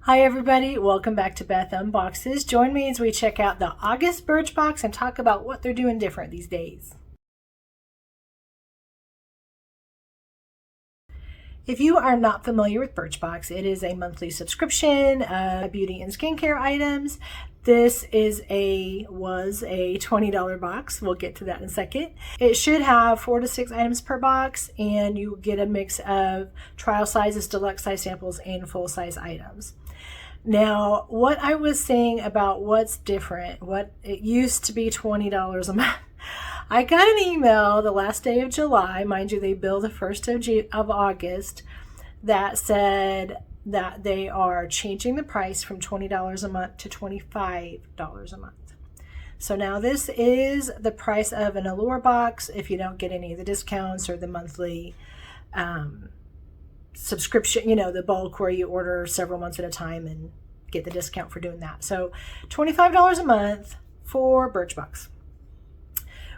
Hi everybody, welcome back to Beth Unboxes. Join me as we check out the August Birchbox and talk about what they're doing different these days. If you are not familiar with Birchbox, it is a monthly subscription of beauty and skincare items. This was a $20 box. We'll get to that in a second. It should have 4 to 6 items per box, and you get a mix of trial sizes, deluxe size samples, and full size items. Now, what I was saying about what's different, what it used to be $20 a month. I got an email the last day of July, mind you, they bill the 1st of August, that said that they are changing the price from $20 a month to $25 a month. So now this is the price of an Allure box if you don't get any of the discounts or the monthly subscription, the bulk where you order several months at a time and get the discount for doing that. So $25 a month for Birchbox.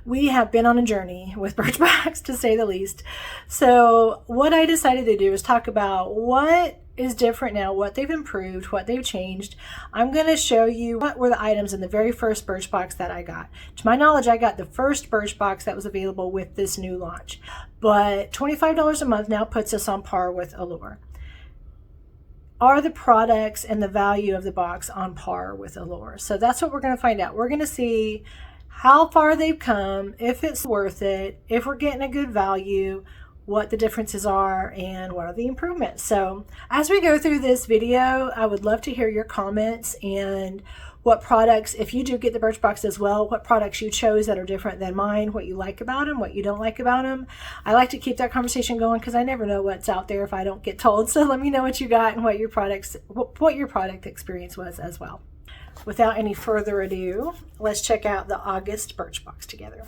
We have been on a journey with Birchbox, to say the least. So what I decided to do is talk about what is different now, what they've improved, what they've changed. I'm going to show you what were the items in the very first Birchbox that I got. To my knowledge, I got the first Birchbox that was available with this new launch. But $25 a month now puts us on par with Allure. Are the products and the value of the box on par with Allure? So that's what we're going to find out. We're going to see how far they've come, if it's worth it, if we're getting a good value, what the differences are, and what are the improvements. So as we go through this video, I would love to hear your comments and what products, if you do get the Birchbox as well, what products you chose that are different than mine, what you like about them, what you don't like about them. I like to keep that conversation going because I never know what's out there if I don't get told. So let me know what you got and what your product experience was as well. Without any further ado, let's check out the August Birchbox together.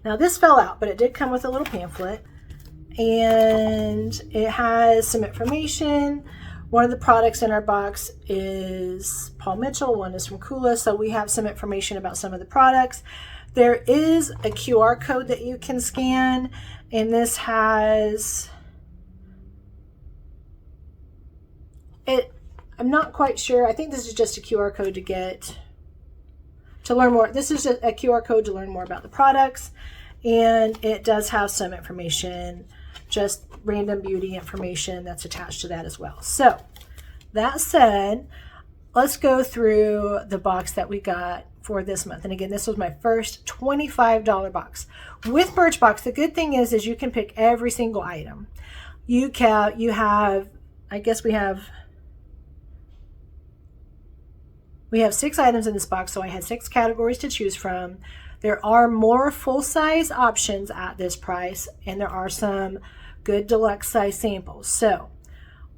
Now this fell out, but it did come with a little pamphlet, and it has some information. One of the products in our box is Paul Mitchell, one is from Kula, so we have some information about some of the products. There is a QR code that you can scan, and this has it. I'm not quite sure. I think this is just a QR code to learn more. This is a QR code to learn more about the products, and it does have some information, just random beauty information that's attached to that as well. So that said, let's go through the box that we got for this month. And again, this was my first $25 box. With Birchbox, the good thing is you can pick every single item. We have 6 items in this box, so I had 6 categories to choose from. There are more full-size options at this price, and there are some good deluxe size samples. So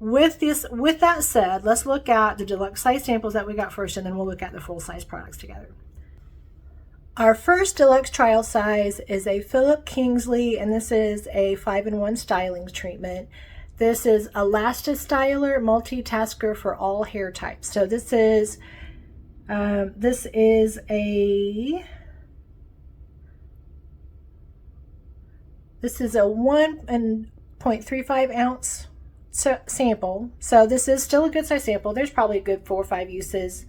with that said, let's look at the deluxe size samples that we got first, and then we'll look at the full-size products together. Our first deluxe trial size is a Philip Kingsley, and this is a 5-in-1 styling treatment. This is Elastistyler Multitasker for all hair types. So this is a 1.35 ounce sample. So this is still a good size sample. There's probably a good 4 or 5 uses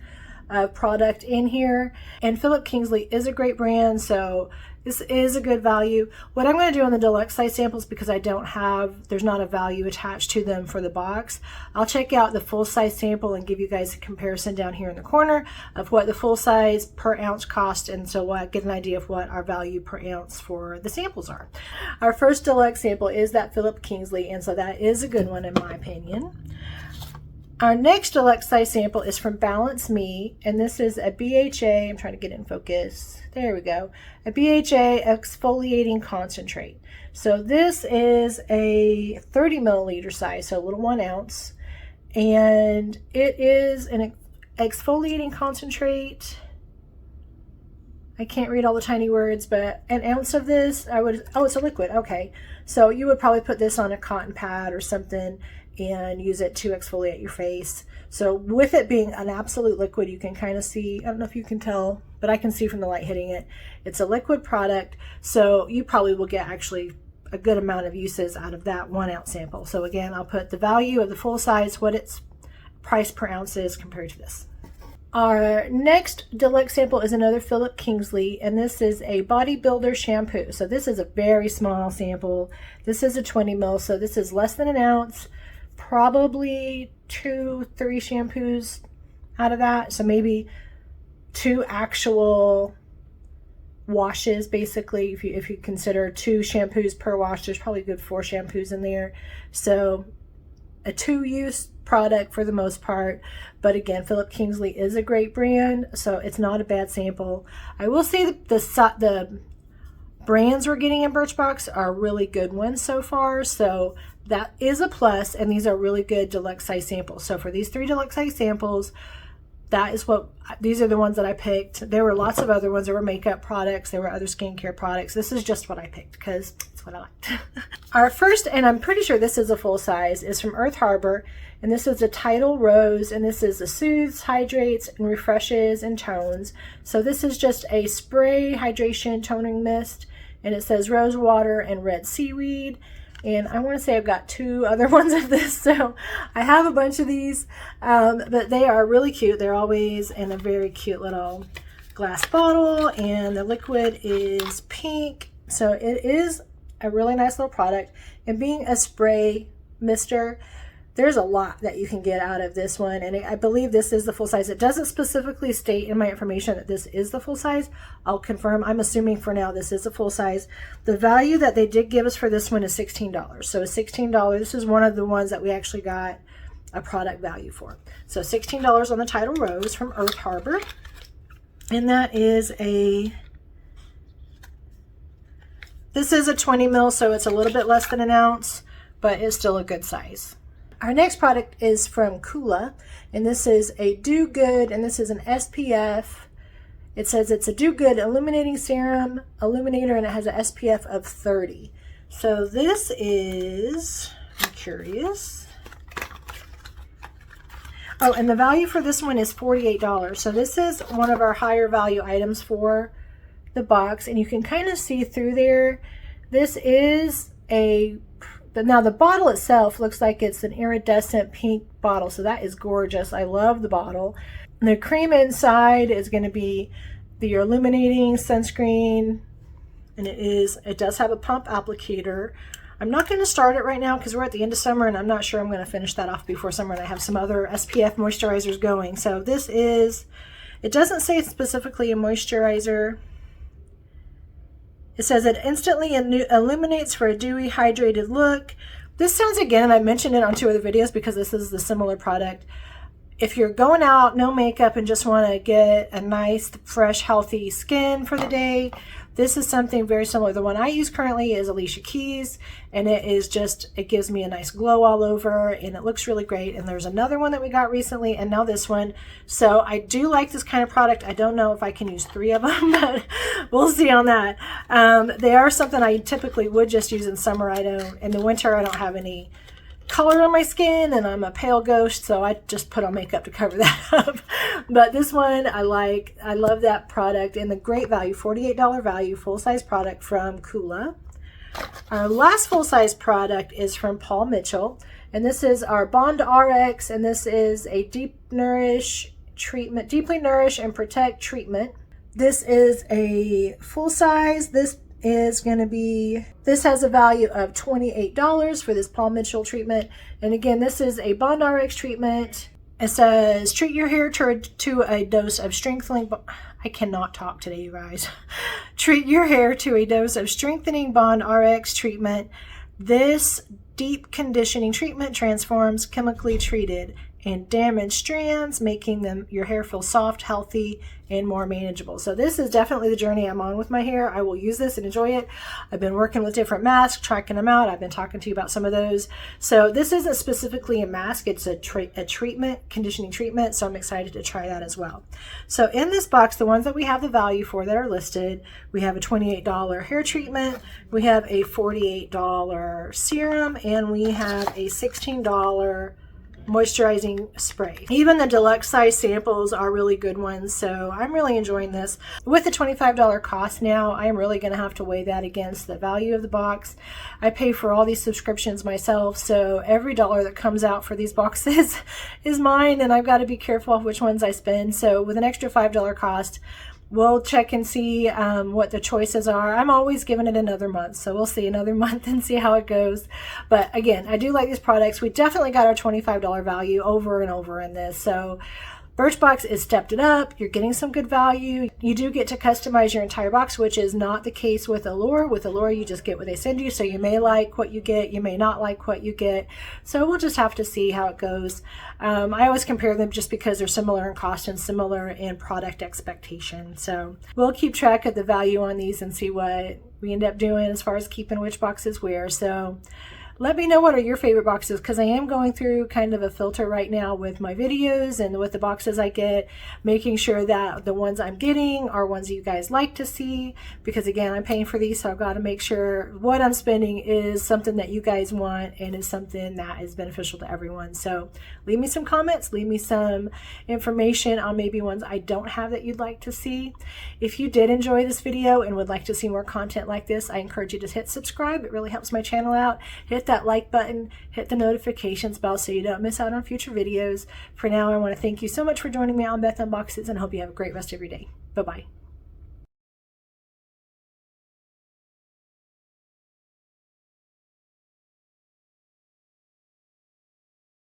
of product in here. And Philip Kingsley is a great brand, so this is a good value. What I'm going to do on the deluxe size samples, because there's not a value attached to them for the box, I'll check out the full size sample and give you guys a comparison down here in the corner of what the full size per ounce cost, and so get an idea of what our value per ounce for the samples are. Our first deluxe sample is that Philip Kingsley, and so that is a good one in my opinion. Our next deluxe size sample is from Balance Me, and this is a BHA, I'm trying to get in focus, there we go, a BHA exfoliating concentrate. So this is a 30 milliliter size, so a little 1 ounce, and it is an exfoliating concentrate. I can't read all the tiny words, but an ounce of this, it's a liquid, okay. So you would probably put this on a cotton pad or something and use it to exfoliate your face. So with it being an absolute liquid, you can kind of see, I don't know if you can tell, but I can see from the light hitting it, it's a liquid product, so you probably will get actually a good amount of uses out of that 1 ounce sample. So again, I'll put the value of the full size, what it's price per ounce is compared to this. Our next deluxe sample is another Philip Kingsley, and this is a bodybuilder shampoo. So this is a very small sample. This is a 20 ml, so this is less than an ounce, probably 2-3 shampoos out of that. So maybe 2 actual washes, basically. If you consider 2 shampoos per wash, there's probably a good 4 shampoos in there. So a 2-use product for the most part. But again, Philip Kingsley is a great brand, so it's not a bad sample. I will say that the brands we're getting in Birchbox are really good ones so far, so that is a plus, and these are really good deluxe size samples. So for these 3 deluxe size samples, these are the ones that I picked. There were lots of other ones. There were makeup products. There were other skincare products. This is just what I picked because it's what I liked. Our first, and I'm pretty sure this is a full size, is from Earth Harbor. And this is the Tidal Rose. And this is the Soothes, Hydrates, and Refreshes and Tones. So this is just a spray hydration toning mist. And it says rose water and red seaweed. And I want to say I've got 2 other ones of this, so I have a bunch of these, but they are really cute. They're always in a very cute little glass bottle, and the liquid is pink, so it is a really nice little product. And being a spray mister, there's a lot that you can get out of this one, and I believe this is the full size. It doesn't specifically state in my information that this is the full size. I'll confirm. I'm assuming for now this is a full size. The value that they did give us for this one is $16. So it's $16. This is one of the ones that we actually got a product value for. So $16 on the Tidal Rose from Earth Harbor. And that is this is a 20 ml, so it's a little bit less than an ounce, but it's still a good size. Our next product is from Kula, and this is a Do Good, and this is an SPF. It says it's a Do Good Illuminating Serum Illuminator, and it has an SPF of 30. So this is, I'm curious. Oh, and the value for this one is $48. So this is one of our higher value items for the box, and you can kind of see through there. This is now the bottle itself looks like it's an iridescent pink bottle, so that is gorgeous. I love the bottle. And the cream inside is going to be the illuminating sunscreen, and it does have a pump applicator. I'm not going to start it right now because we're at the end of summer, and I'm not sure I'm going to finish that off before summer, and I have some other SPF moisturizers going. So this is, it doesn't say it's specifically a moisturizer. It says it instantly illuminates for a dewy, hydrated look. This sounds, again, I mentioned it on 2 other videos because this is the similar product. If you're going out, no makeup, and just want to get a nice, fresh, healthy skin for the day, this is something very similar. The one I use currently is Alicia Keys, and it gives me a nice glow all over, and it looks really great. And there's another one that we got recently, and now this one. So I do like this kind of product. I don't know if I can use 3 of them, but we'll see on that. They are something I typically would just use in summer. In the winter, I don't have any color on my skin, and I'm a pale ghost, so I just put on makeup to cover that up. But this one I like. I love that product, and the great value, $48 value, full-size product from Kula. Our last full-size product is from Paul Mitchell, and this is our Bond RX, and this is a deeply nourish and protect treatment. This is a full size. This has a value of $28 for this Paul Mitchell treatment. And again, this is a Bond RX treatment. It says, treat your hair to a dose of strengthening. I cannot talk today, you guys. Treat your hair to a dose of strengthening Bond RX treatment. This deep conditioning treatment transforms chemically treated and damaged strands, making your hair feel soft, healthy, and more manageable. So this is definitely the journey I'm on with my hair. I will use this and enjoy it. I've been working with different masks, trying them out. I've been talking to you about some of those. So this isn't specifically a mask. It's a treatment, conditioning treatment. So I'm excited to try that as well. So in this box, the ones that we have the value for that are listed, we have a $28 hair treatment, we have a $48 serum, and we have a $16 moisturizing spray. Even the deluxe size samples are really good ones, so I'm really enjoying this. With the $25 cost now, I'm really going to have to weigh that against the value of the box. I pay for all these subscriptions myself, so every dollar that comes out for these boxes is mine, and I've got to be careful of which ones I spend. So with an extra $5 cost, we'll check and see what the choices are. I'm always giving it another month, so we'll see another month and see how it goes. But again, I do like these products. We definitely got our $25 value over and over in this. So Birchbox has stepped it up. You're getting some good value. You do get to customize your entire box, which is not the case with Allure. With Allure, you just get what they send you. So you may like what you get. You may not like what you get. So we'll just have to see how it goes. I always compare them just because they're similar in cost and similar in product expectation. So we'll keep track of the value on these and see what we end up doing as far as keeping which boxes where. So let me know what are your favorite boxes, because I am going through kind of a filter right now with my videos and with the boxes I get, making sure that the ones I'm getting are ones you guys like to see, because again, I'm paying for these, so I've got to make sure what I'm spending is something that you guys want and is something that is beneficial to everyone. So leave me some comments, leave me some information on maybe ones I don't have that you'd like to see. If you did enjoy this video and would like to see more content like this, I encourage you to hit subscribe. It really helps my channel out. Hit that like button, hit the notifications bell so you don't miss out on future videos. For now, I want to thank you so much for joining me on Beth Unboxes, and I hope you have a great rest of your day. Bye-bye.